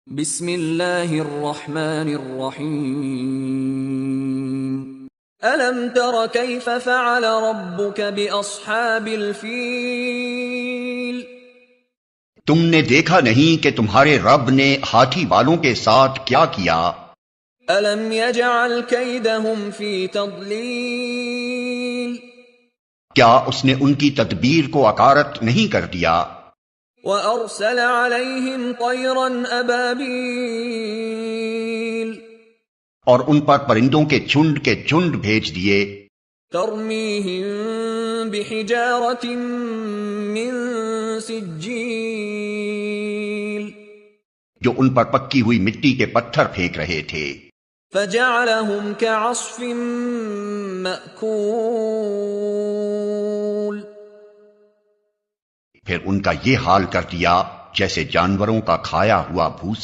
بسم اللہ الرحمن الرحیم ألم تر كيف فعل ربك بأصحاب الفیل؟ تم نے دیکھا نہیں کہ تمہارے رب نے ہاتھی والوں کے ساتھ کیا کیا؟ ألم يجعل كيدهم في تضلیل؟ کیا اس نے ان کی تدبیر کو اکارت نہیں کر دیا؟ وأرسل عليهم طيرا أبابيل اور ان پر پرندوں کے جھنڈ بھیج دیے، ترميهم بحجارة من سجيل جو ان پر پکی ہوئی مٹی کے پتھر پھینک رہے تھے، فجعلهم كعصف مأكول پھر ان کا یہ حال کر دیا جیسے جانوروں کا کھایا ہوا بھوسا۔